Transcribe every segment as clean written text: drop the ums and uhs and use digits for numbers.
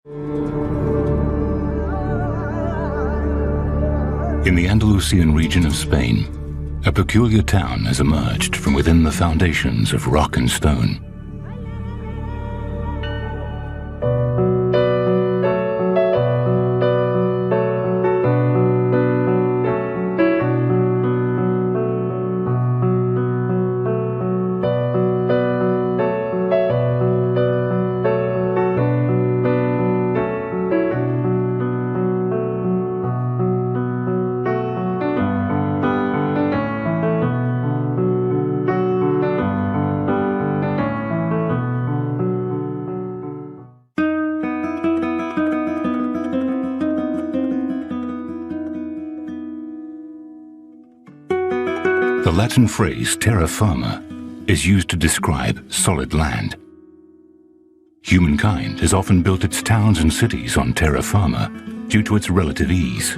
In the Andalusian region of Spain, a peculiar town has emerged from within the foundations of rock and stone. The Latin phrase terra firma is used to describe solid land. Humankind has often built its towns and cities on terra firma due to its relative ease.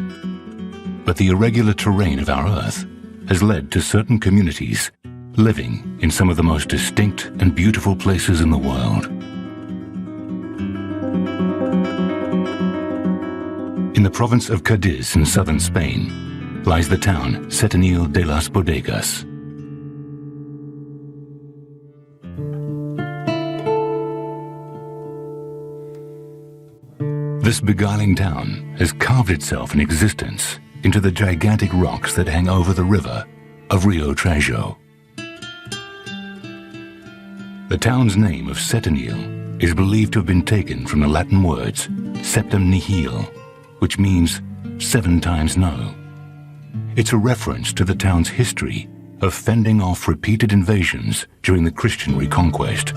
But the irregular terrain of our Earth has led to certain communities living in some of the most distinct and beautiful places in the world. In the province of Cadiz in southern Spain lies the town Setenil de las Bodegas. This beguiling town has carved itself an existence into the gigantic rocks that hang over the river of Rio Trajo. The town's name of Setenil is believed to have been taken from the Latin words septem nihil, which means 7 times no. It's a reference to the town's history of fending off repeated invasions during the Christian reconquest.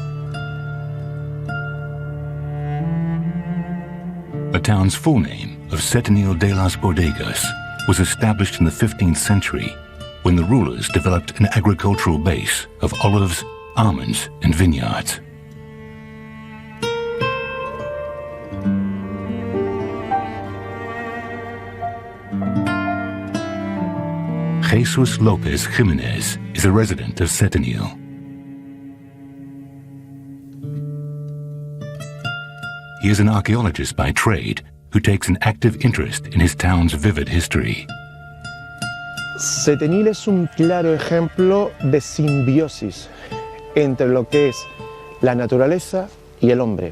The town's full name of Setenil de las Bodegas was established in the 15th century when the rulers developed an agricultural base of olives, almonds, and vineyards. Jesus Lopez Jimenez is a resident of Setenil. He is an archaeologist by trade who takes an active interest in his town's vivid history. Setenil es un claro ejemplo de simbiosis entre lo que es la naturaleza y el hombre.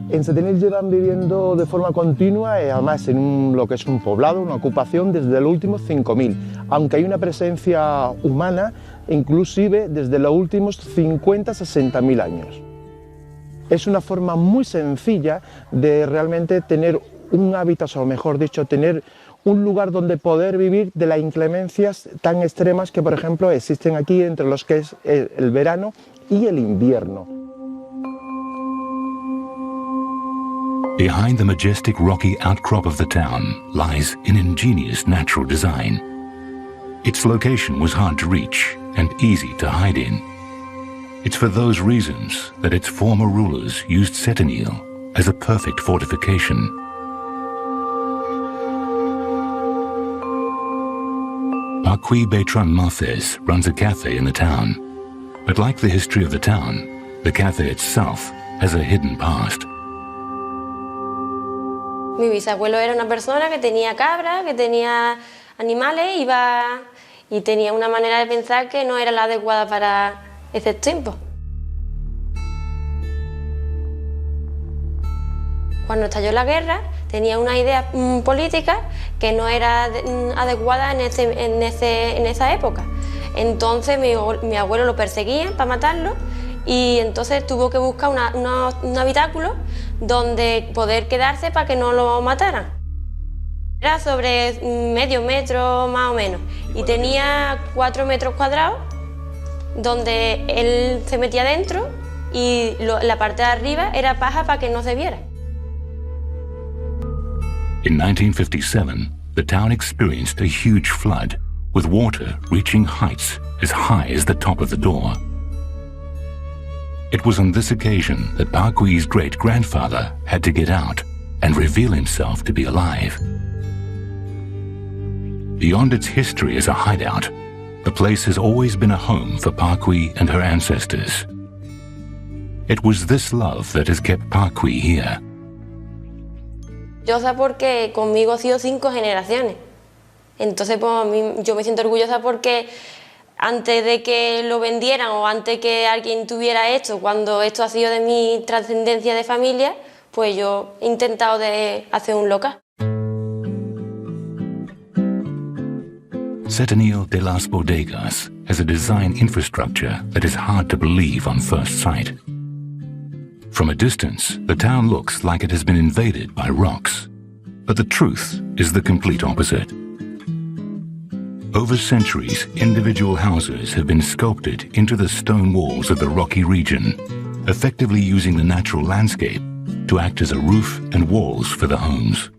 En Setenil llevan viviendo de forma continua, además en lo que es un poblado, una ocupación desde los últimos 5000, aunque hay una presencia humana inclusive desde los últimos 50-60.000 años. Es una forma muy sencilla de realmente tener un hábitat, o mejor dicho, tener un lugar donde poder vivir de las inclemencias tan extremas que, por ejemplo, existen aquí entre los que es el verano y el invierno. Behind the majestic rocky outcrop of the town lies an ingenious natural design. Its location was hard to reach and easy to hide in. It's for those reasons that its former rulers used Setenil as a perfect fortification. Marquis Bertrand Marthez runs a cafe in the town, but like the history of the town, the cafe itself has a hidden past. Mi bisabuelo era una persona que tenía cabras, que tenía animales, y tenía una manera de pensar que no era la adecuada para ese tiempo. Cuando estalló la guerra, tenía una idea política que no era adecuada en esa época. Entonces mi abuelo lo perseguía para matarlo, y entonces tuvo que buscar un habitáculo donde poder quedarse para que no lo mataran. Era sobre medio metro más o menos, y tenía 4 metros cuadrados donde él se metía dentro, y la parte de arriba era paja para que no se viera. In 1957, the town experienced a huge flood, with water reaching heights as high as the top of the door. It was on this occasion that Marquis' great-grandfather had to get out and reveal himself to be alive. Beyond its history as a hideout, the place has always been a home for Marquis and her ancestors. It was this love that has kept Pakui here. Orgullosa porque conmigo ha sido 5 generaciones. Entonces, pues, a mí, yo me siento orgullosa porque antes de que lo vendieran o antes que alguien tuviera esto, cuando esto ha sido de mi trascendencia de familia, pues yo he intentado de hacer un local. Setenil de las Bodegas has a design infrastructure that is hard to believe on first sight. From a distance, the town looks like it has been invaded by rocks, but the truth is the complete opposite. Over centuries, individual houses have been sculpted into the stone walls of the rocky region, effectively using the natural landscape to act as a roof and walls for the homes.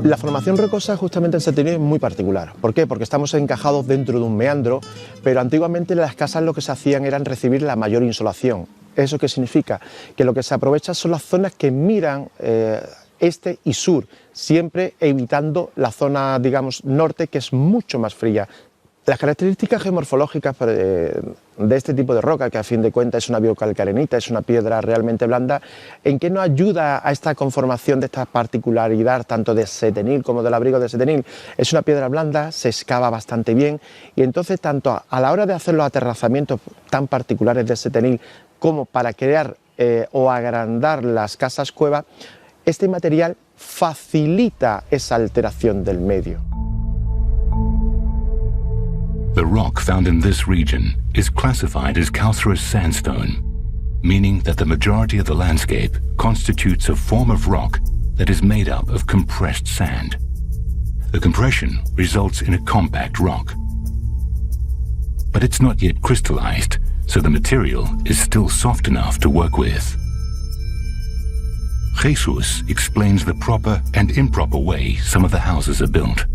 La formación rocosa justamente en Setenil es muy particular. ¿Por qué? Porque estamos encajados dentro de un meandro, pero antiguamente las casas lo que se hacían era recibir la mayor insolación. ¿Eso qué significa? Que lo que se aprovecha son las zonas que miran este y sur, siempre evitando la zona, digamos, norte, que es mucho más fría. Las características geomorfológicas de este tipo de roca, que a fin de cuentas es una biocalcarenita, es una piedra realmente blanda, ¿en qué nos ayuda a esta conformación de esta particularidad tanto de Setenil como del abrigo de Setenil? Es una piedra blanda, se excava bastante bien y entonces tanto a la hora de hacer los aterrazamientos tan particulares de Setenil como para crear o agrandar las casas cueva, este material facilita esa alteración del medio. The rock found in this region is classified as calcareous sandstone, meaning that the majority of the landscape constitutes a form of rock that is made up of compressed sand. The compression results in a compact rock. But it's not yet crystallized, so the material is still soft enough to work with. Jesus explains the proper and improper way some of the houses are built.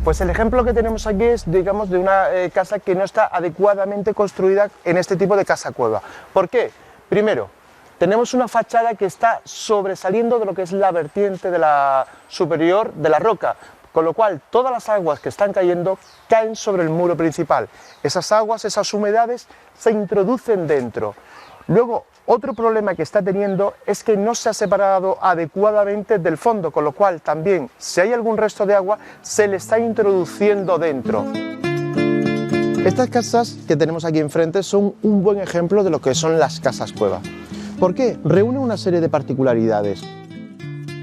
Pues el ejemplo que tenemos aquí es, digamos, de una casa que no está adecuadamente construida en este tipo de casa-cueva. ¿Por qué? Primero, tenemos una fachada que está sobresaliendo de lo que es la vertiente de la superior de la roca, con lo cual todas las aguas que están cayendo caen sobre el muro principal. Esas aguas, esas humedades, se introducen dentro. Luego, otro problema que está teniendo es que no se ha separado adecuadamente del fondo, con lo cual también, si hay algún resto de agua, se le está introduciendo dentro. Estas casas que tenemos aquí enfrente son un buen ejemplo de lo que son las casas cueva. ¿Por qué? Reúnen una serie de particularidades.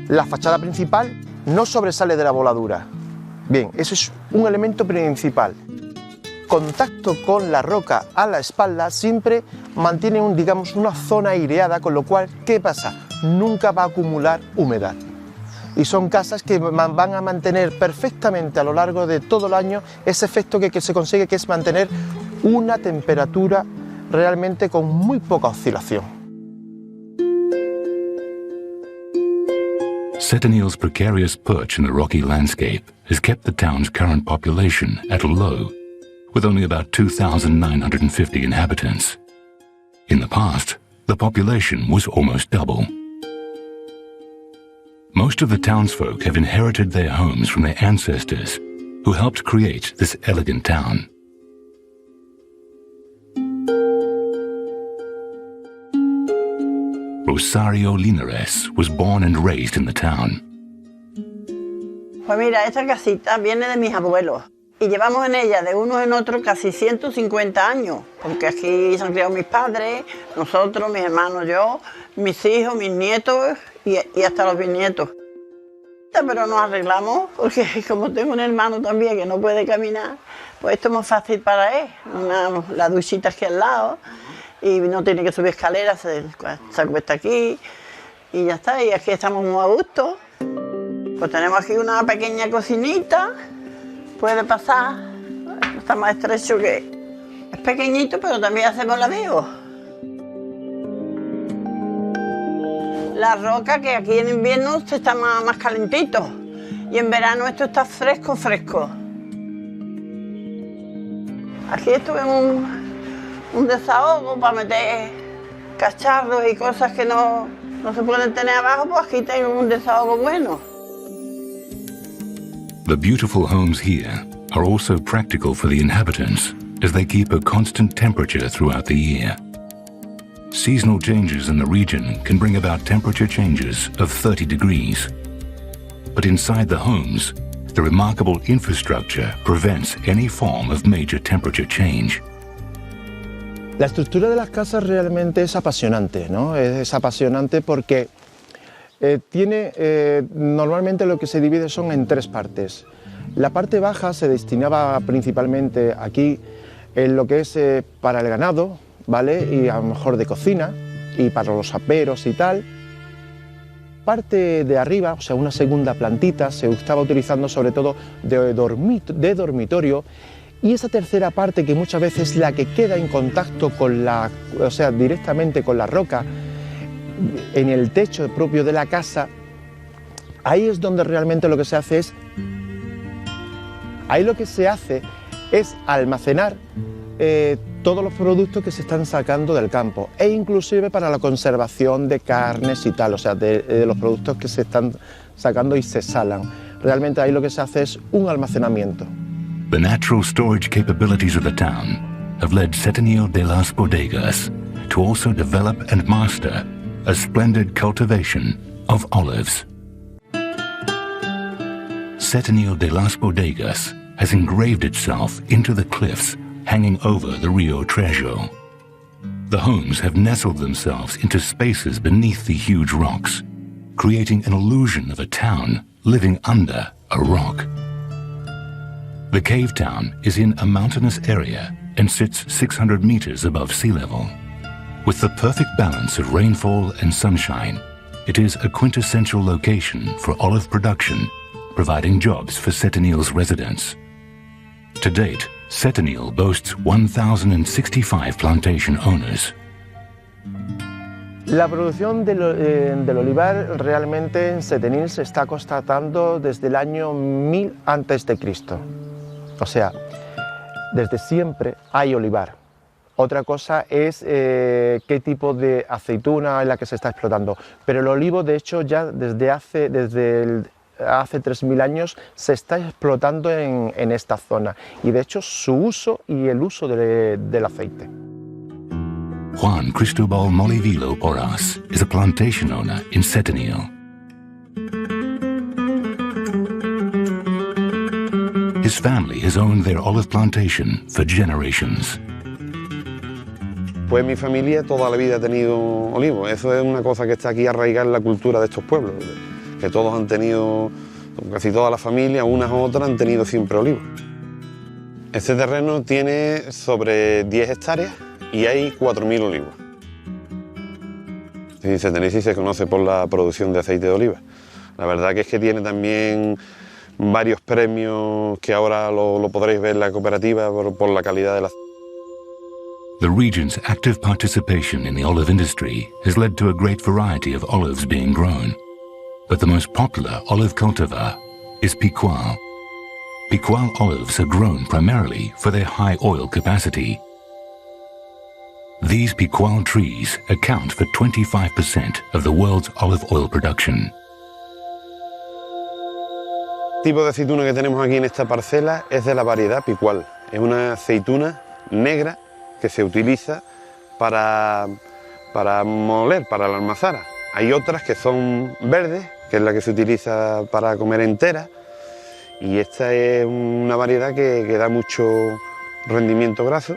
La fachada principal no sobresale de la voladura. Bien, ese es un elemento principal. Contacto con la roca a la espalda siempre mantiene digamos, una zona aireada, con lo cual, ¿qué pasa? Nunca va a acumular humedad. Y son casas que van a mantener perfectamente a lo largo de todo el año ese efecto que se consigue, que es mantener una temperatura realmente con muy poca oscilación. Setenil's precarious perch in the rocky landscape has kept the town's current population at a low, with only about 2,950 inhabitants. In the past, the population was almost double. Most of the townsfolk have inherited their homes from their ancestors, who helped create this elegant town. Rosario Linares was born and raised in the town. Pues mira, esta casita viene de mis abuelos. Y llevamos en ella, de uno en otro, casi 150 años, porque aquí se han criado mis padres, nosotros, mis hermanos, yo, mis hijos, mis nietos y hasta los bisnietos. Pero nos arreglamos, porque como tengo un hermano también que no puede caminar, pues esto es muy fácil para él. La duchita aquí al lado, y no tiene que subir escaleras, se acuesta aquí, y ya está, y aquí estamos muy a gusto. Pues tenemos aquí una pequeña cocinita. Puede pasar, está más estrecho que... Es pequeñito, pero también hacemos la vivo. La roca, que aquí en invierno está más calentito. Y en verano esto está fresco, fresco. Aquí esto es un desahogo para meter cacharros y cosas que no se pueden tener abajo, pues aquí tengo un desahogo bueno. The beautiful homes here are also practical for the inhabitants, as they keep a constant temperature throughout the year. Seasonal changes in the region can bring about temperature changes of 30 degrees. But inside the homes, the remarkable infrastructure prevents any form of major temperature change. La estructura de las casas realmente es apasionante, ¿no? Es apasionante porque tiene normalmente lo que se divide son en tres partes. La parte baja se destinaba principalmente aquí en lo que es para el ganado, ¿vale? Y a lo mejor de cocina y para los aperos y tal. Parte de arriba, o sea, una segunda plantita, se estaba utilizando sobre todo de dormitorio, y esa tercera parte, que muchas veces es la que queda en contacto con directamente con la roca, en el techo propio de la casa, ahí es donde realmente lo que se hace es almacenar todos los productos que se están sacando del campo, e inclusive para la conservación de carnes y tal, o sea, de los productos que se están sacando y se salan. Realmente ahí lo que se hace es un almacenamiento. The natural storage capabilities of the town have led Setenil de las Bodegas to also develop and master a splendid cultivation of olives. Setenil de las Bodegas has engraved itself into the cliffs hanging over the Rio Trejo. The homes have nestled themselves into spaces beneath the huge rocks, creating an illusion of a town living under a rock. The cave town is in a mountainous area and sits 600 meters above sea level. With the perfect balance of rainfall and sunshine, it is a quintessential location for olive production, providing jobs for Setenil's residents. To date, Setenil boasts 1,065 plantation owners. La producción del olivar realmente en Setenil se está constatando desde el año 1000 a.C. O sea, desde siempre hay olivar. Otra cosa es qué tipo de aceituna es la que se está explotando. Pero el olivo, de hecho, ya desde hace 3.000 años se está explotando en esta zona. Y de hecho su uso y el uso del aceite. Juan Cristobal Molivilo Porras is a plantation owner in Setenil. His family has owned their olive plantation for generations. Pues mi familia toda la vida ha tenido olivos. Eso es una cosa que está aquí arraigada en la cultura de estos pueblos, que todos han tenido, casi toda la familia, unas u otras, han tenido siempre olivos. Este terreno tiene sobre 10 hectáreas y hay 4.000 olivos. Setenil se conoce por la producción de aceite de oliva. La verdad que es que tiene también varios premios que ahora lo podréis ver en la cooperativa por la calidad del aceite. The region's active participation in the olive industry has led to a great variety of olives being grown. But the most popular olive cultivar is Picual. Picual olives are grown primarily for their high oil capacity. These Picual trees account for 25% of the world's olive oil production. El tipo de aceituna que tenemos aquí en esta parcela es de la variedad Picual. Es una aceituna negra que se utiliza para moler, para la almazara. Hay otras que son verdes, que es la que se utiliza para comer entera, y esta es una variedad que da mucho rendimiento graso.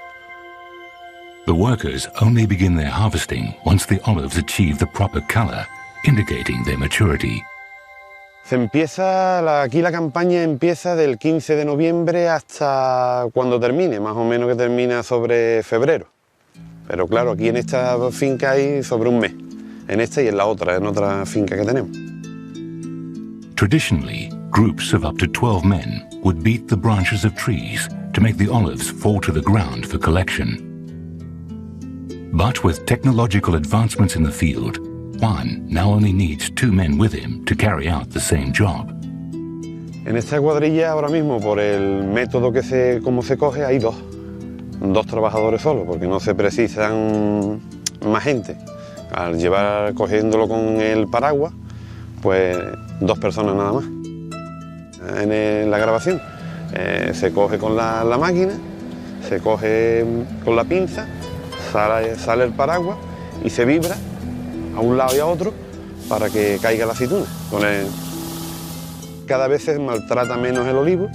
The workers only begin their harvesting once the olives achieve the proper color, indicating their maturity. Aquí la campaña empieza del 15 de noviembre hasta cuando termine, más o menos que termina sobre febrero. Pero claro, aquí en esta finca hay sobre un mes, en esta y en la otra, en otra finca que tenemos. Traditionally, groups of up to 12 men would beat the branches of trees to make the olives fall to the ground for collection. But with technological advancements in the field, Juan now only needs 2 men with him to carry out the same job. En esta cuadrilla ahora mismo, por el método cómo se coge, hay dos trabajadores solos, porque no se precisan más gente. Al cogiéndolo con el paraguas, pues 2 personas nada más. En la grabación se coge con la máquina, se coge con la pinza, sale el paraguas y se vibra a un lado y a otro para que caiga la aceituna. Cada vez se maltrata menos el olivo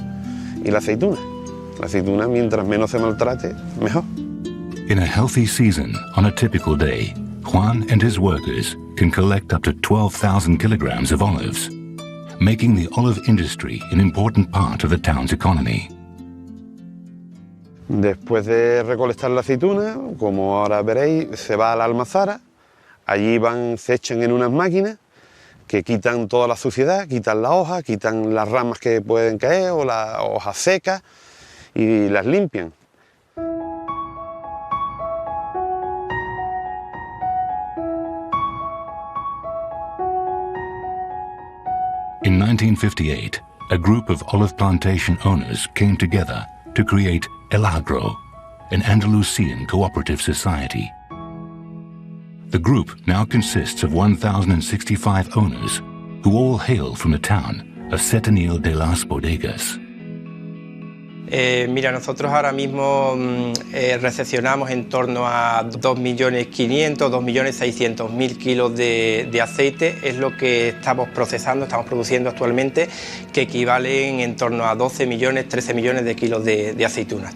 y la aceituna. La aceituna, mientras menos se maltrate, mejor. In a healthy season, on a typical day, Juan and his workers can collect up to 12,000 kilograms of olives, making the olive industry an important part of the town's economy. Después de recolectar la aceituna, como ahora veréis, se va a la almazara. Allí se echan en unas máquinas que quitan toda la suciedad, quitan la hoja, quitan las ramas que pueden caer o las hojas secas y las limpian. In 1958, a group of olive plantation owners came together to create El Agro, an Andalusian cooperative society. The group now consists of 1,065 owners who all hail from the town of Setenil de las Bodegas. Mira, nosotros ahora mismo recepcionamos en torno a 2.500.000, 2.600.000 kilos de aceite, es lo que estamos procesando, estamos produciendo actualmente, que equivalen en torno a 12 millones, 13 millones de kilos de aceitunas.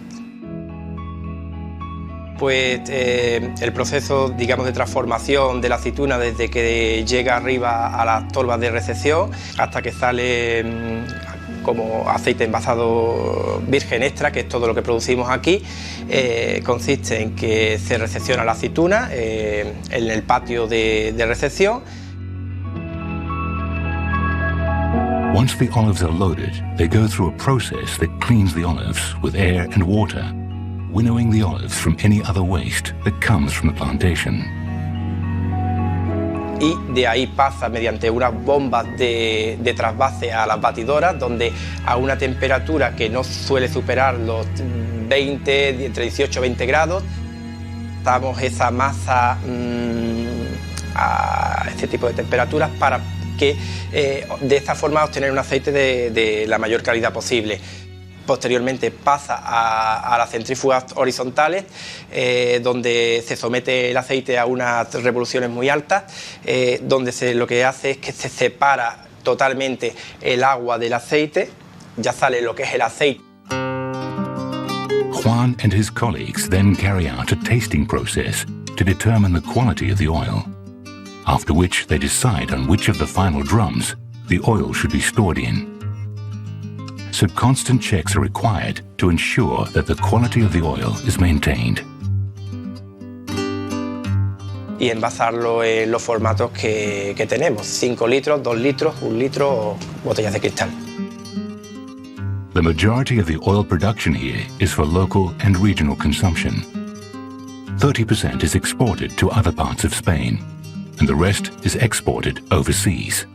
Pues el proceso, digamos, de transformación de la aceituna desde que llega arriba a las tolvas de recepción hasta que sale como aceite envasado virgen extra, que es todo lo que producimos aquí, consiste en que se recepciona la aceituna en el patio de recepción. Once the olives are loaded, they go through a process that cleans the olives with air and water, winnowing the olives from any other waste that comes from the plantation. Y de ahí pasa mediante unas bombas de trasvase a las batidoras, donde a una temperatura que no suele superar los 20, entre 18 y 20 grados, damos esa masa a este tipo de temperaturas para que de esta forma obtener un aceite de la mayor calidad posible. Posteriormente pasa a las centrífugas horizontales, donde se somete el aceite a unas revoluciones muy altas, donde lo que hace es que se separa totalmente el agua del aceite, ya sale lo que es el aceite. Juan and his colleagues then carry out a tasting process to determine the quality of the oil, after which they decide on which of the final drums the oil should be stored in. So constant checks are required to ensure that the quality of the oil is maintained. Y envasarlo en los formatos que tenemos, 5 litros, 2 litros, 1 litro o botellas de cristal. The majority of the oil production here is for local and regional consumption. 30% is exported to other parts of Spain, and the rest is exported overseas.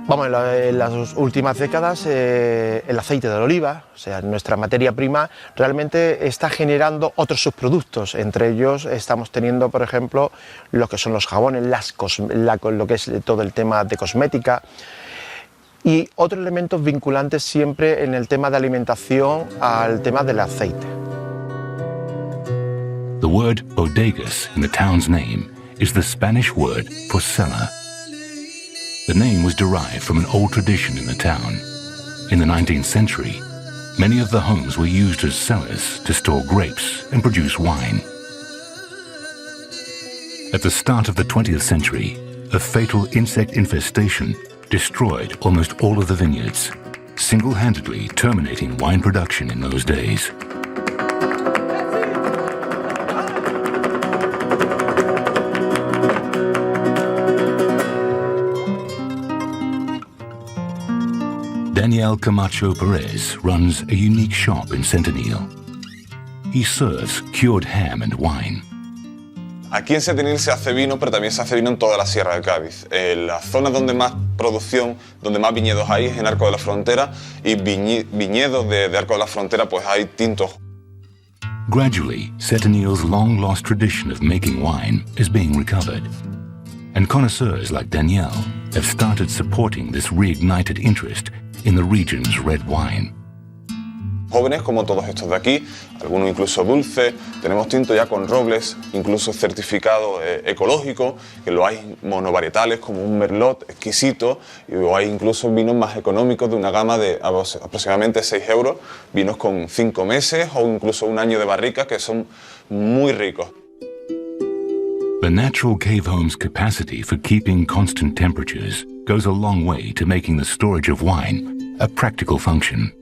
Vamos, en las últimas décadas el aceite de oliva, o sea, nuestra materia prima, realmente está generando otros subproductos. Entre ellos estamos teniendo, por ejemplo, lo que son los jabones, lo que es todo el tema de cosmética y otros elementos vinculantes siempre en el tema de alimentación al tema del aceite. The word bodegas in the town's name is the Spanish word for cellar. The name was derived from an old tradition in the town. In the 19th century, many of the homes were used as cellars to store grapes and produce wine. At the start of the 20th century, a fatal insect infestation destroyed almost all of the vineyards, single-handedly terminating wine production in those days. Daniel Camacho Perez runs a unique shop in Centenil. He serves cured ham and wine. Aquí en Setenil se hace vino, pero también se hace vino en toda la Sierra de Cádiz. La zona donde más producción, donde más viñedos hay es en Arco de la Frontera, y viñedos de Arco de la Frontera pues hay tintos. Gradually, Setenil's long-lost tradition of making wine is being recovered. And connoisseurs like Daniel have started supporting this reignited interest in the region's red wine. Jóvenes como todos estos de aquí, algunos incluso dulces, tenemos tinto ya con robles, incluso certificado ecológico, que lo hay monovarietales como un merlot exquisito, y o hay incluso vinos más económicos de una gama de aproximadamente 6 euros, vinos con 5 meses o incluso un año de barrica que son muy ricos. The natural cave home's capacity for keeping constant temperatures goes a long way to making the storage of wine a practical function.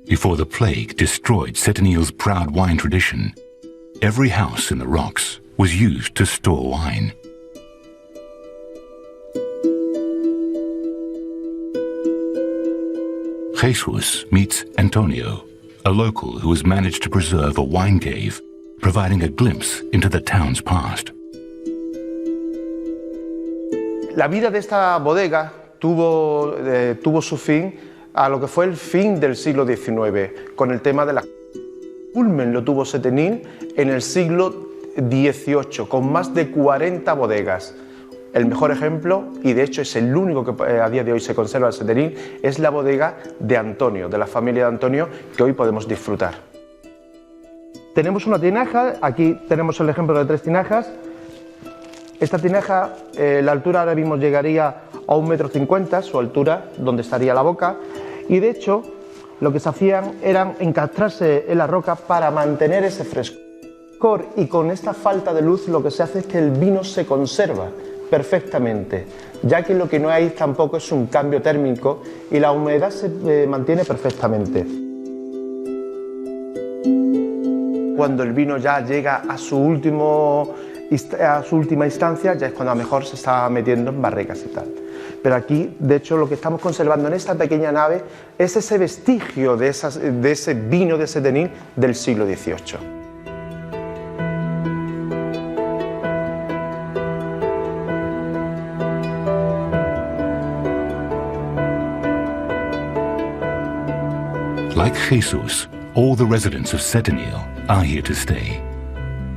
Before the plague destroyed Setenil's proud wine tradition, every house in the rocks was used to store wine. Jesus meets Antonio, a local who has managed to preserve a wine cave, providing a glimpse into the town's past. La vida de esta bodega tuvo su fin a lo que fue el fin del siglo XIX, con el tema de la culmen lo tuvo Setenil en el siglo XVIII, con más de 40 bodegas. El mejor ejemplo, y de hecho es el único que a día de hoy se conserva en Setenil, es la bodega de Antonio, de la familia de Antonio, que hoy podemos disfrutar. Tenemos una tinaja, aquí tenemos el ejemplo de 3 tinajas. Esta tinaja, la altura ahora mismo llegaría a 1,50 m, su altura, donde estaría la boca, y de hecho lo que se hacían era encastrarse en la roca para mantener ese frescor, y con esta falta de luz lo que se hace es que el vino se conserva perfectamente, ya que lo que no hay tampoco es un cambio térmico y la humedad se mantiene perfectamente. Cuando el vino ya llega a su última instancia, ya es cuando a lo mejor se está metiendo en barricas y tal. Pero aquí, de hecho, lo que estamos conservando en esta pequeña nave es ese vestigio de ese vino de Setenil del siglo XVIII. Like Jesus, all the residents of Setenil are here to stay.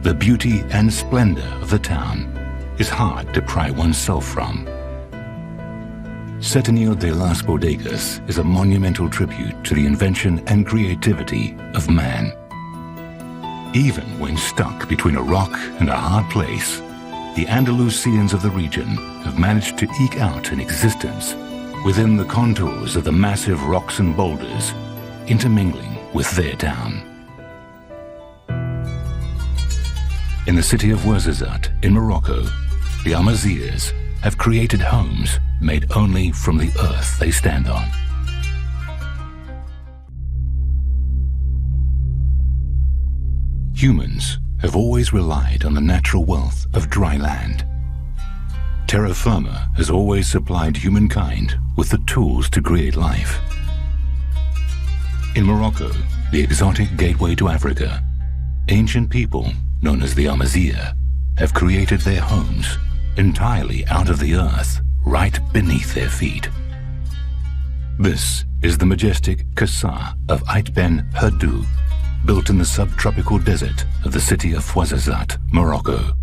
The beauty and splendor of the town is hard to pry oneself from. Setenil de las Bodegas is a monumental tribute to the invention and creativity of man. Even when stuck between a rock and a hard place, the Andalusians of the region have managed to eke out an existence within the contours of the massive rocks and boulders, intermingling with their town. In the city of Ouarzazate in Morocco, the Amazirs have created homes made only from the earth they stand on. Humans have always relied on the natural wealth of dry land. Terra firma has always supplied humankind with the tools to create life. In Morocco, the exotic gateway to Africa, ancient people, known as the Amazigh, have created their homes entirely out of the earth, right beneath their feet. This is the majestic Casa of Ait Ben Herdou, built in the subtropical desert of the city of Ouarzazate, Morocco.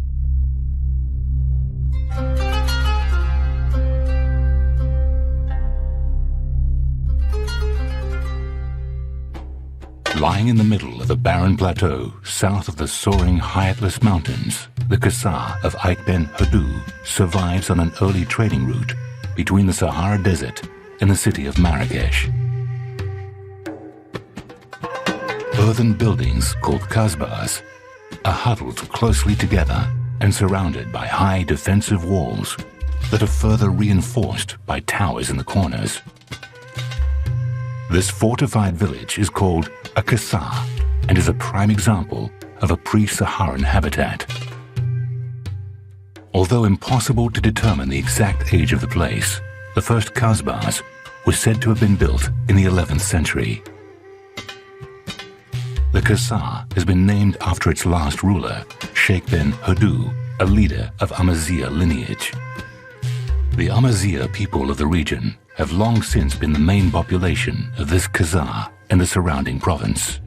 Lying in the middle of a barren plateau south of the soaring Hayatlis Mountains, the Casa of Ait Ben Herdou survives on an early trading route between the Sahara Desert and the city of Marrakesh. Earthen buildings called kasbahs are huddled closely together and surrounded by high defensive walls that are further reinforced by towers in the corners. This fortified village is called a Casa and is a prime example of a pre-Saharan habitat. Although impossible to determine the exact age of the place, the first kasbahs were said to have been built in the 11th century. The Casa has been named after its last ruler, Sheikh Ben Herdou, a leader of Amazigh lineage. The Amazigh people of the region have long since been the main population of this Casa and the surrounding province.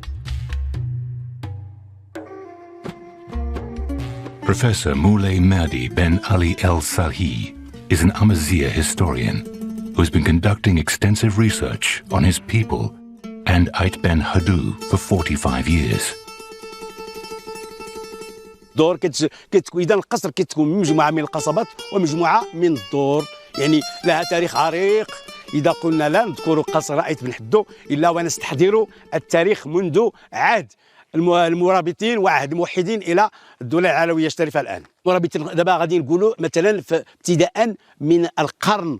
Professor Moulay Merdi Ben Ali El Salhi is an Amazigh historian who has been conducting extensive research on his people and Ait Ben Haddou for 45 years. دور إذا القصر كتكون مجموعة من القصبات ومجموعة من الدور، يعني لها تاريخ عريق. إذا قلنا لا نذكر قصر آيت بن حدو إلا ونستحضر التاريخ منذ عهد المرابطين وعهد الموحدين إلى الدولة العلوية الشريفة الآن. المرابطين دابا غادي نقولوا مثلا ابتداء من القرن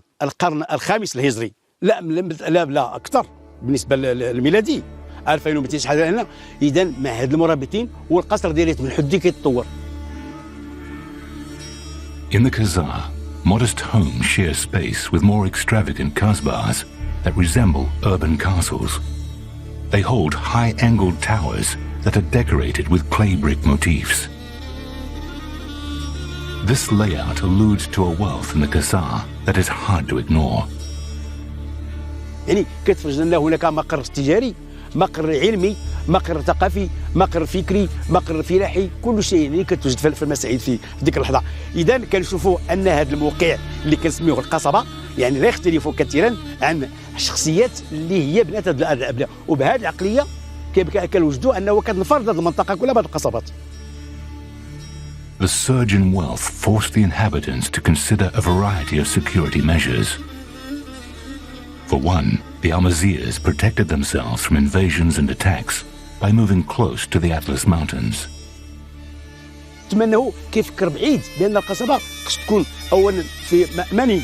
الخامس الهجري، لا أكثر بالنسبة للميلادي 2200 شحال هنا. إذا معهد المرابطين والقصر ديال آيت بن حدو كيتطور. In the Khazar, modest homes share space with more extravagant kasbahs that resemble urban castles. They hold high-angled towers that are decorated with clay brick motifs. This layout alludes to a wealth in the Khazar that is hard to ignore. يعني كتفرج لنا هناك مقر تجاري، مقر علمي، مقر ثقافي، مقر فكري، مقر فلاحي، كل شيء يعني كتوجد في المساعد في ديك اللحظه. اذا كنشوفوا ان هذا الموقع اللي كنسميوه القصبه يعني لا يختلف كثيرا عن الشخصيات اللي هي بنات هذه الابناء، وبهذه العقليه كنوجدوا انه كتنفرد هذه المنطقه كلها بهذه القصبات. The surge in wealth forced the inhabitants to consider a variety of security measures. For one, the Amazirs protected themselves from invasions and attacks by moving close to the Atlas Mountains. تما انه كيفكر بعيد بان القصبه خص تكون اولا في مأمني،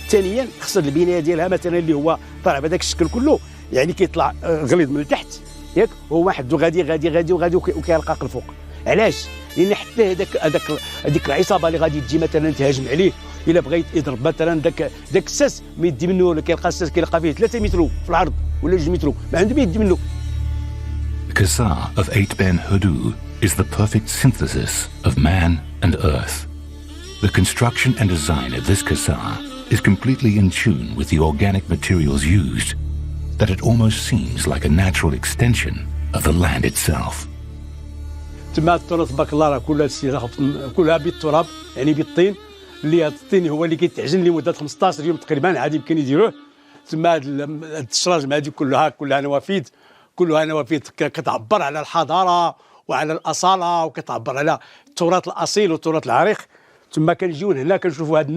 ثانيا خص البنايه ديالها مثلا اللي هو طالع بهذاك الشكل كله يعني كيطلع غليظ من التحت ياك، هو واحد غادي غادي غادي وغادي وكيلقاك الفوق. علاش؟ لان حتى هذيك العصابه اللي غادي تجي مثلا تهاجم عليه الا بغيت يضرب مثلا داك الساس ما يدي منه، ولا كيلقى الساس كيلقى فيه 3 متر في العرض ولا 2 متر ما عنده ما يدي منه. The Khazar of Ait Ben Haddou is the perfect synthesis of man and earth. The construction and design of this Khazar is completely in tune with the organic materials used, that it almost seems like a natural extension of the land itself. تما التراث تبارك الله راه كلها بالتراب يعني بالطين، اللي هذا الطين هو اللي كيتعجن لمده 15 يوم تقريبا عادي يمكن يديروه. تما هاد الشراجم هذه كلها نوافذ، كلها نوافذ كتعبر على الحضاره وعلى الاصاله وكتعبر على التراث الاصيل والتراث العريق. تما كنجيو هنا كنشوفوا هاد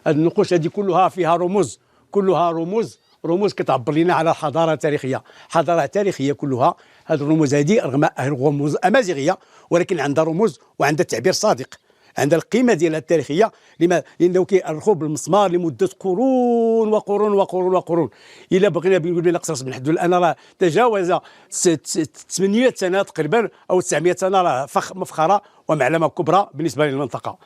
النقوش، هذه كلها فيها رموز، كلها رموز كتعبر لنا على الحضاره التاريخيه، حضاره تاريخيه كلها. هذه الرموز هذه رغم رموز امازيغيه ولكن عندها رموز وعندها تعبير صادق، عندها القيمه ديالها التاريخيه. لانه كيأرخوا بالمسمار لمده قرون وقرون وقرون وقرون. الا بغينا نقول بان قصر بن حدو الان راه تجاوز 800 سنه تقريبا او 900 سنه، راه مفخره ومعلمه كبرى بالنسبه للمنطقه.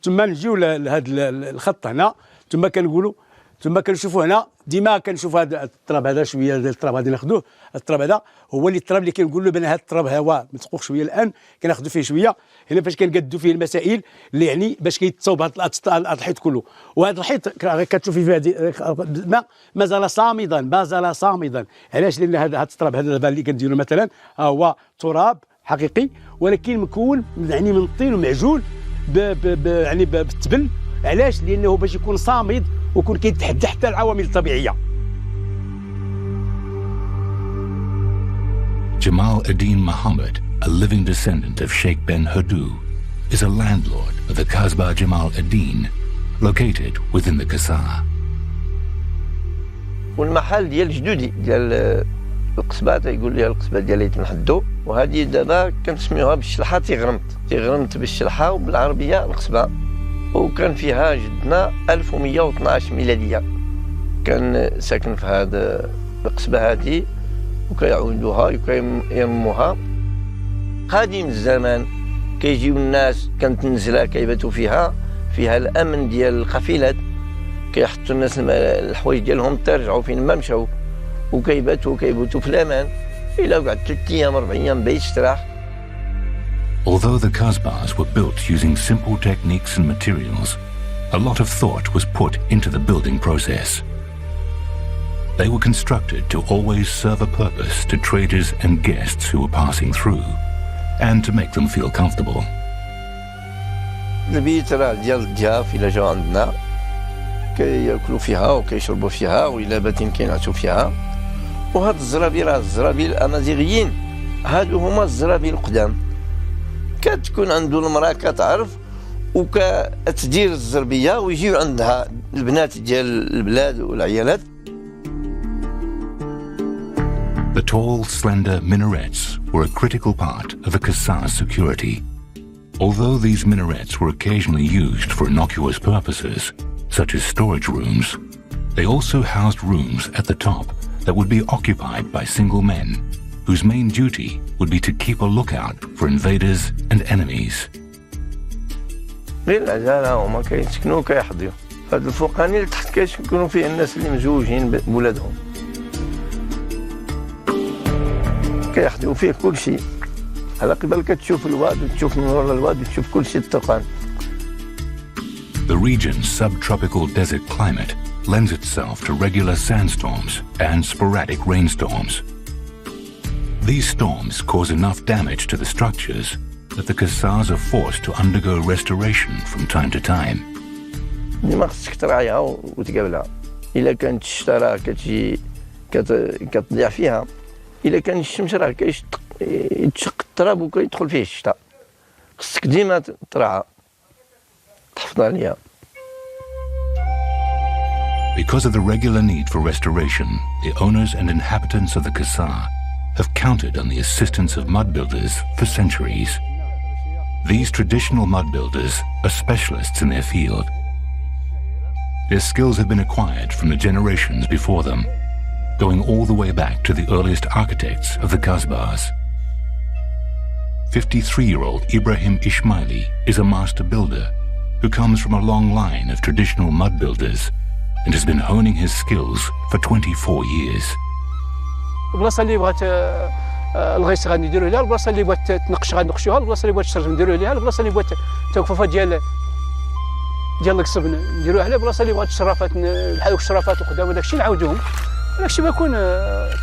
ثم نجيو لهذا الخط هنا، ثم كنقولوا ثم كنشوفوا هنا ديما كنشوف هذا التراب هذا شويه ديال التراب غادي ناخذوه. التراب هذا هو اللي التراب اللي كنقول له بان هذا التراب هو متقوق شويه الان كناخذوا فيه شويه هنا فاش كنقادوا فيه المسائل اللي يعني باش كيتصاوب هذا الحيط كله. وهذا الحيط كتشوفي فيه هذه مازال صامدا. علاش؟ لان هذا التراب هذا دابا اللي كنديروا مثلا هو تراب حقيقي ولكن مكون يعني من الطين ومعجون يعني بالتبن. علاش؟ لانه باش يكون صامد ويكون كيتحدى حتى العوامل الطبيعيه. Jamal Eddin Muhammad, a living descendant of Sheikh Ben Haddou, is a landlord of the Kasbah Jamal Eddin, located within the Khazar. والمحل ديال جدودي ديال القصبه تيقول لي القصبه ديال آيت بن حدو، وهذه دابا كنسميوها بالشلحه تيغرمت بالشلحه وبالعربيه القصبه. وكان فيها جدنا 1112 ميلاديه كان ساكن في هذه القصبه هذه، وكيعودوها وكيرموها قديم الزمان. كيجيو الناس كانت نزله كيباتوا فيها الامن ديال القافلات، كيحطوا الناس الحوايج ديالهم ترجعوا فين ما مشاو وكيباتوا في الامان الا قعد 3 ايام 4 ايام بايت تراح. Although the Kasbahs were built using simple techniques and materials, a lot of thought was put into the building process. They were constructed to always serve a purpose to traders and guests who were passing through, and to make them feel comfortable. البيت راه ديال الضياف إلا جاو عندنا كياكلوا فيها وكيشربوا فيها وإلا باتين كينعسوا فيها. وهاد الزرابيل الأمازيغيين هادو هما الزرابيل القدام. كتكون عنده المرأة كتعرف وكتدير الزربية ويجيو عندها البنات ديال البلاد والعيالات. The tall, slender minarets were a critical part of the Khazar's security. Although these minarets were occasionally used for innocuous purposes, such as storage rooms, they also housed rooms at the top that would be occupied by single men, whose main duty would be to keep a lookout for invaders and enemies. غير العجالة هما كيسكنوا كيحضيو. هاد الفوقاني اللي تحت كيسكنوا فيه الناس اللي مزوجين بولادهم. كيحضيو فيه كل شيء. على قبل كتشوف الواد وتشوف من ورا الواد وتشوف كل شيء الطوقان. The region's subtropical desert climate lends itself to regular sandstorms and sporadic rainstorms. These storms cause enough damage to the structures that the Khazars are forced to undergo restoration from time to time. ديما خصك تراعيها وتقابلها. إلا كانت الشتا راه كتضيع فيها. إلا كان الشمس راه يتشق التراب وكيدخل فيه الشتاء. خصك ديما تراعى تحافظ عليها. Because of the regular need for restoration, the owners and inhabitants of the Khazar have counted on the assistance of mud builders for centuries. These traditional mud builders are specialists in their field. Their skills have been acquired from the generations before them, going all the way back to the earliest architects of the Kasbahs. 53-year-old Ibrahim Ismaili is a master builder who comes from a long line of traditional mud builders and has been honing his skills for 24 years. البلاصه اللي بغات الغيس غنديروا لها، البلاصه اللي بغات تنقش غنقشوها، البلاصه اللي بغات الشرج نديروا لها، البلاصه اللي بغات توقفات ديال القصب نديروها لها، البلاصه اللي بغات الشرافات بحال الشرافات القدام وداك الشيء نعاودوهم. داك الشيء بيكون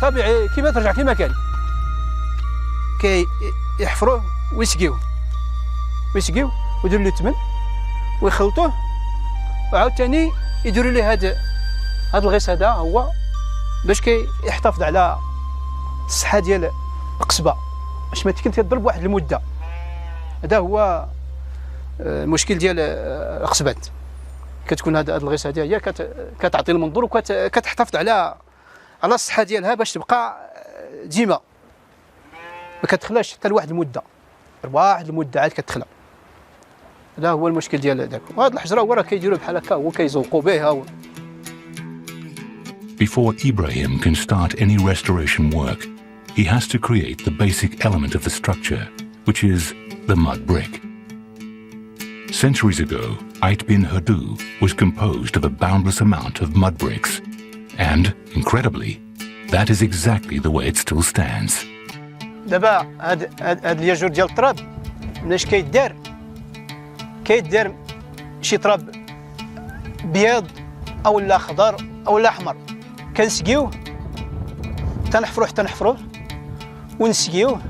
طبيعي كيما ترجع كيما كان. كيحفروه ويسقيوه ويديروا له الثمن ويخلطوه وعاوتاني يديروا ليه هذا الغيس هذا هو باش كيحتفظ على الصحه ديال القصبه باش ما تكون تضرب واحد المده. هذا هو المشكل ديال القصبات. كتكون هذا الغيس هذه هي كتعطي المنظور وكتحتفظ على الصحه ديالها باش تبقى ديما ما كتخلاش حتى لواحد المده، واحد المده عاد كتخلى. هذا هو المشكل ديال داك. وهاد الحجره هو راه كيديروا بحال هكا هو كيزوقوا بها. Before Ibrahim can start any restoration work, he has to create the basic element of the structure, which is the mud brick. Centuries ago, Ait bin Hadu was composed of a boundless amount of mud bricks, and, incredibly, that is exactly the way it still stands. دابا هاد الياجور ديال التراب مناش كيدار شي تراب بيض او لا خضر او لا احمر، كنسقيوه تنحفروه ونسقيوه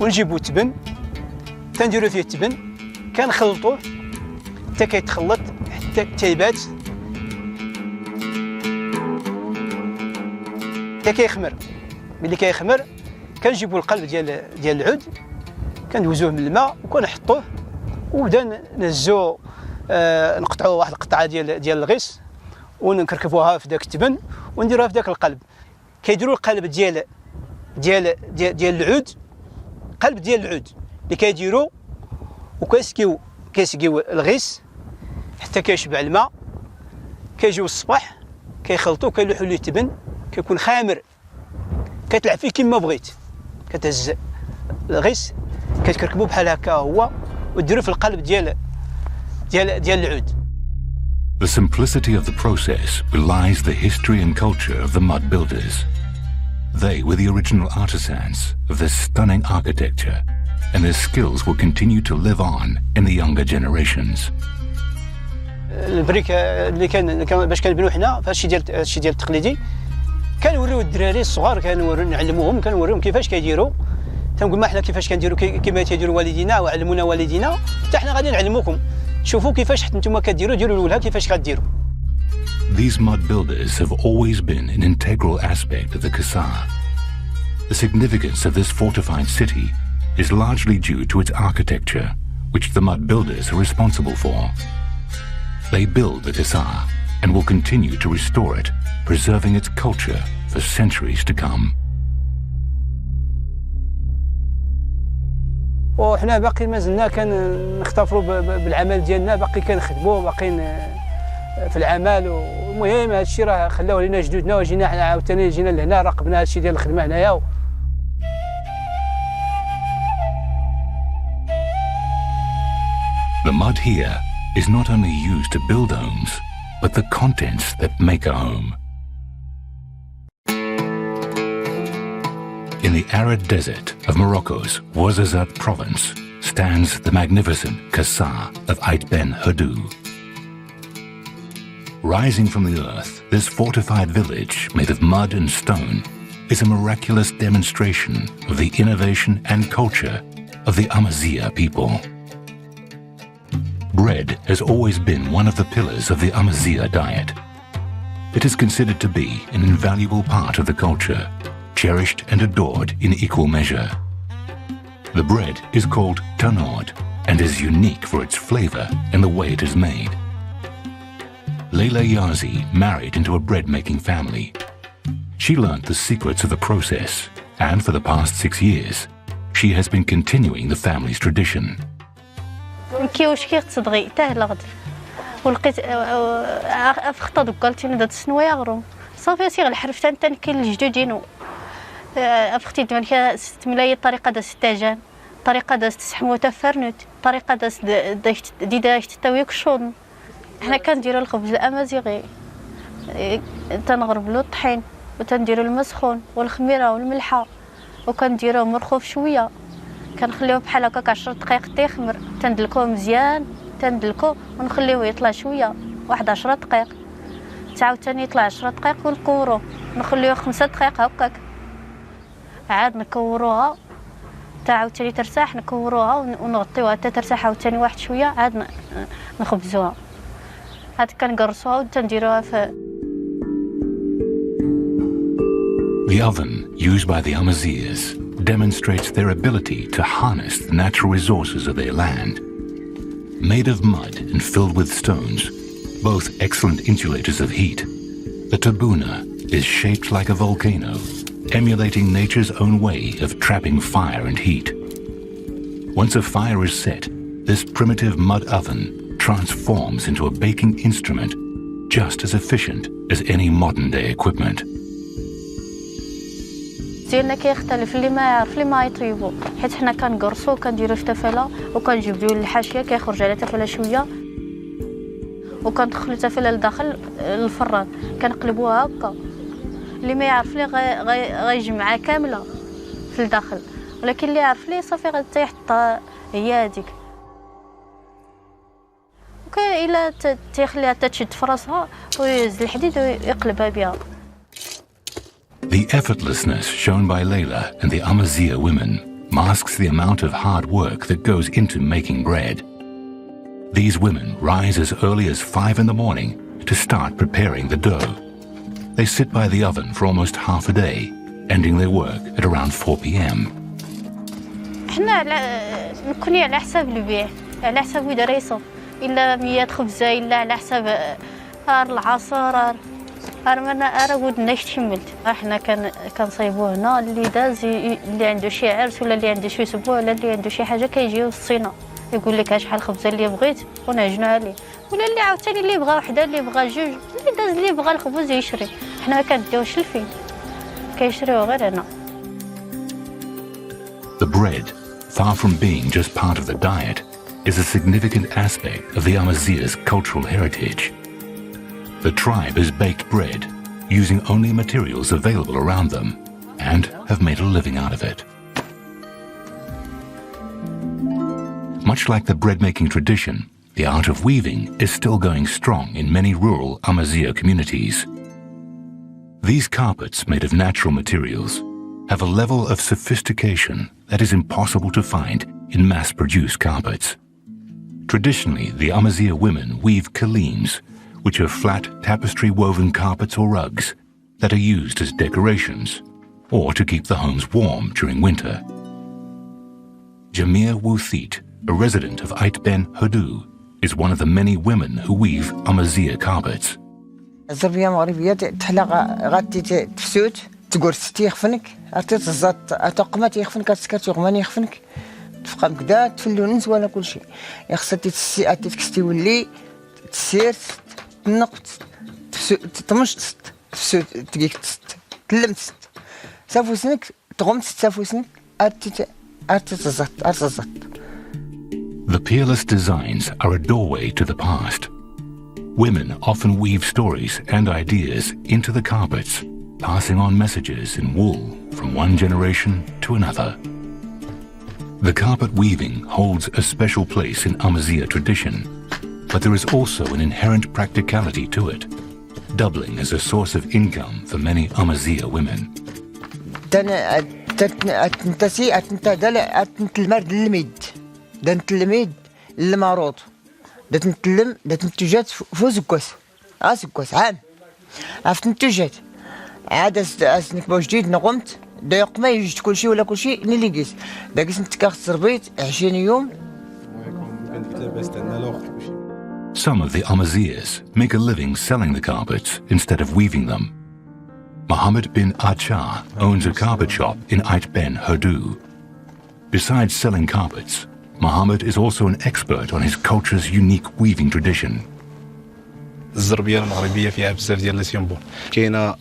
ونجيبو التبن تنديرو فيه التبن كنخلطوه حتى كيتخلط حتى تيبات حتى كيخمر. ملي كيخمر كنجيبو القلب ديال العود كندوزوه من الماء وكنحطوه وبدا نهزو نقطعوا واحد القطعه ديال الغيس ونكركفوها في داك التبن ونديروها في داك القلب. كيديروا القلب ديال العود، قلب ديال العود اللي كيديروا وكيسقيو الغيس حتى كيشبع الماء. كيجيو الصباح كيخلطوه كيلوحوا ليه التبن كيكون خامر، كتلعب فيه كيما بغيت. كتهز الغيس كتكركبوه بحال هكا هو وديروه في القلب ديال العود. The simplicity of the process belies the history and culture of the mud builders. They were the original artisans of this stunning architecture, and their skills will continue to live on in the younger generations. البريك اللي كان باش كنبنيو حنا فهادشي ديال التقليدي كنوريو الدراري الصغار نعلموهم كنوريهم كيفاش كيديروا. تنقول ما حنا كيفاش كنديروا كما تيديروا والدينا وعلمونا والدينا حتى حنا غادي نعلموكم. شوفوا كيفاش حتى نتوما كديروا ديروا الاولها كيفاش غديروا. These mud builders have always been an integral aspect of the Kasar. The significance of this fortified city is largely due to its architecture, which the mud builders are responsible for. They build the Kasar and will continue to restore it, preserving its culture for centuries to come. وحنا باقي مازلنا كنختفروا بالعمل ديالنا، باقي كنخدموا، باقيين في العمل. والمهم هذا الشيء راه خلاوه لنا جدودنا، وجينا حنا عاوتاني جينا لهنا راقبنا هذا الشيء ديال الخدمه هنايا. The mud here is not only used to build homes, but the contents that make a home. In the arid desert of Morocco's Ouarzazate province stands the magnificent Kasar of Ait Ben Haddou. Rising from the earth, this fortified village made of mud and stone is a miraculous demonstration of the innovation and culture of the Amazigh people. Bread has always been one of the pillars of the Amazigh diet. It is considered to be an invaluable part of the culture, cherished and adored in equal measure. The bread is called tanod and is unique for its flavor and the way it is made. Leila Yazi married into a bread-making family. She learnt the secrets of the process, and for the past 6 years, she has been continuing the family's tradition. كيوش كيتصدغي تاه الغد ولقيت افخطا دوك قالت لي دات السنويه غروم صافي سي الحرف تنكين الجدودينو افختي دمان كا ستملاي الطريقه داس التاجان طريقه داس تسحمو تفرنوت طريقه داس داش تاويك شون حنا كنديروا الخبز الامازيغي تنغربلو الطحين وتنديروا المسخون والخميره والملحه وكنديروه مرخوف شويه كنخليوه بحال هكاك 10 دقائق تيخمر تندلكوه مزيان تندلكو ونخليوه يطلع شويه واحد 10 دقائق تعاوتاني يطلع 10 دقائق ونكوروه نخليوه 5 دقائق هكاك عاد نكوروها تعاوتاني ترتاح نكوروها ونغطيوها حتى ترتاح عاوتاني واحد شويه عاد نخبزوها عاد كنقرصوها وتنديروها في The oven used by the Amazighs demonstrates their ability to harness the natural resources of their land. Made of mud and filled with stones, both excellent insulators of heat, the tabuna is shaped like a volcano, emulating nature's own way of trapping fire and heat. Once a fire is set, this primitive mud oven transforms into a baking instrument just as efficient as any modern-day equipment. ديالنا كيختلف اللي ما يعرف اللي ما يطيبو حيت حنا كنقرصو كنديرو في تفاله وكنجبدو الحاشيه كيخرج على تفاله شويه وكندخلو التفاله لداخل الفران كنقلبوها هكا اللي ما يعرف لي غيجمعها كامله في الداخل ولكن اللي يعرف لي صافي غيحطها هي هذيك الا تيخليها تشد في راسها ويهز الحديد ويقلبها بها. The effortlessness shown by Leila and the Amazigh women masks the amount of hard work that goes into making bread. These women rise as early as 5 in the morning to start preparing the dough. They sit by the oven for almost half a day, ending their work at around 4 p.m. حنا نكوني على حساب البيع على حساب ويدا ريصو الا 100 خبزه الا على حساب العصير أنا ودنا تحملت احنا كنصايبوه هنا اللي داز اللي عنده شي عرس ولا اللي عنده شي اسبوع ولا اللي عنده شي حاجه كيجيو الصينه يقول لك شحال الخبزه اللي بغيت ونعجنوها ليه ولا اللي عاوتاني اللي بغى وحده اللي بغى جوج اللي داز اللي بغى الخبز يشري حنا ما كنديوش الفين كيشريوه غير هنا. The bread, far from being just part of the diet, is a significant aspect of the Amazigh's cultural heritage. The tribe has baked bread using only materials available around them and have made a living out of it. Much like the bread-making tradition, the art of weaving is still going strong in many rural Amazigh communities. These carpets made of natural materials have a level of sophistication that is impossible to find in mass-produced carpets. Traditionally, the Amazigh women weave kalims, which are flat tapestry-woven carpets or rugs that are used as decorations or to keep the homes warm during winter. Jamir Wuthit, a resident of Ait Ben Hodu, is one of the many women who weave Amazigh carpets. الزربية مغربية تحلق غادي تفسوت تقول ستي يخفنك عرفتي تزات أتقمت يخفنك أتسكت يغماني يخفنك تفقم كدا تفلونس ولا كل شيء يخص تسي أتكستي ولي تسير تنقط تمشط تفسوت تجيك تلمست سافوسنك تغمت سافوسنك أتتزات. The peerless designs are a doorway to the past. Women often weave stories and ideas into the carpets, passing on messages in wool from one generation to another. The carpet weaving holds a special place in Amazigh tradition, but there is also an inherent practicality to it, doubling as a source of income for many Amazigh women. دات نتلم دات نتجات فو زكواس زكواس عام عرفت نتجات عاد اسنك باش جديد نقمت دايق ما يجي كل شيء ولا كل شيء اللي قيس داكس نتكاخ تربيت 20 يوم. Some of the Amazighs make a living selling the carpets instead of weaving them. Mohammed bin Achar owns a carpet shop in Ait Ben Hodu. Besides selling carpets, Mohammed is also an expert on his culture's unique weaving tradition. الزربية المغربية فيها بزاف ديال لي سيمبول. كاينة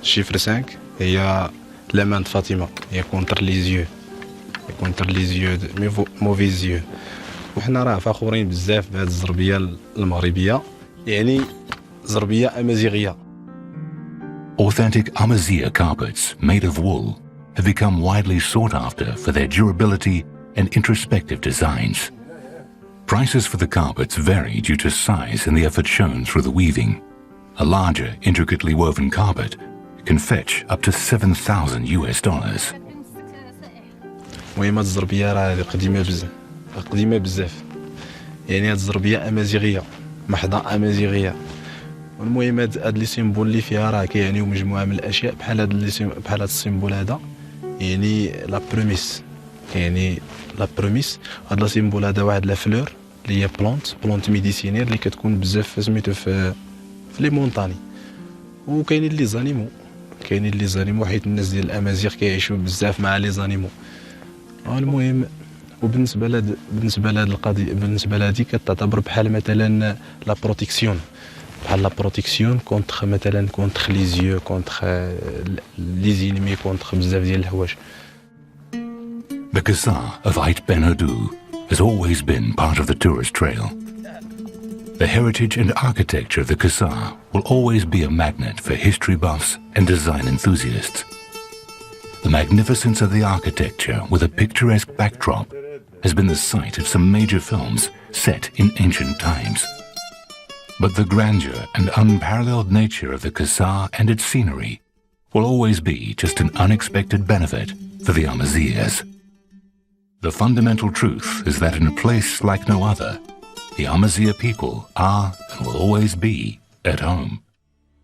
شيفر 5 هي لا فاطمة هي كونتر لي زيو موفي زيو. وحنا راه فخورين بزاف بهاد الزربية المغربية يعني زربية أمازيغية. Authentic Amazigh carpets made of wool have become widely sought after for their durability and introspective designs. Prices for the carpets vary due to size and the effort shown through the weaving. A larger, intricately woven carpet can fetch up to $7,000. المهم هاد الزربية راه قديمة بزاف يعني هاد الزربية أمازيغية محضة أمازيغية. والمهم هاد لي سيمبول اللي فيها راه كيعنيو مجموعة من الأشياء بحال هاد السيمبول هذا يعني لا بروميس يعني لا بروميس. هاد لا سيمبول هذا واحد لا فلور اللي هي بلونت ميديسينير اللي كتكون بزاف سميتو في لي مونطاني. وكاينين لي زانيمو حيت الناس ديال الامازيغ كيعيشوا بزاف مع لي زانيمو. المهم وبالنسبه لهاد القضيه بالنسبه لهادي كتعتبر بحال مثلا لا بروتيكسيون بحال لا بروتيكسيون كونتر مثلا كونتر لي زيو كونتر لي زينمي كونتر بزاف ديال الحوايج. The Kasa of Ait Ben Hodu has always been part of the tourist trail. The heritage and architecture of the Kasa will always be a magnet for history buffs and design enthusiasts. The magnificence of the architecture with a picturesque backdrop has been the site of some major films set in ancient times. But the grandeur and unparalleled nature of the Kasa and its scenery will always be just an unexpected benefit for the Amazighs. The fundamental truth is that in a place like no other, the Amazigh people are and will always be at home.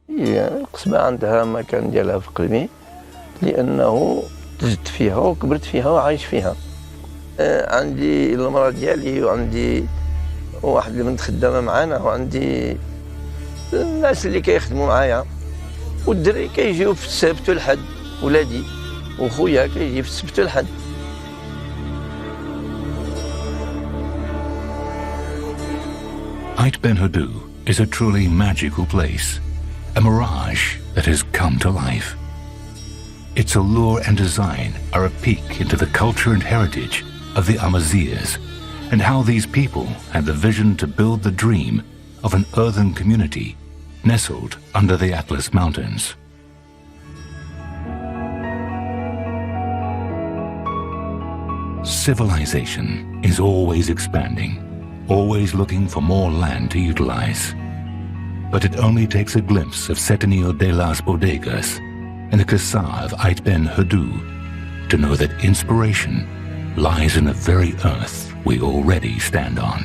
القصبة عندها مكان ديالها في قلبي لأنه تجد فيها وكبرت فيها وعايش فيها. عندي المرأة ديالي وعندي واحد البنت خدامة معانا وعندي الناس اللي كيخدموا معايا والدري كيجيو في السبت والحد ولادي وخويا كيجي في السبت والحد. Ait Ben Hodu is a truly magical place, a mirage that has come to life. Its allure and design are a peek into the culture and heritage of the Amazighs and how these people had the vision to build the dream of an earthen community nestled under the Atlas Mountains. Civilization is always expanding, always looking for more land to utilize. But it only takes a glimpse of Setenil de las Bodegas and the Kasa of Ait Ben Hodu to know that inspiration lies in the very earth we already stand on.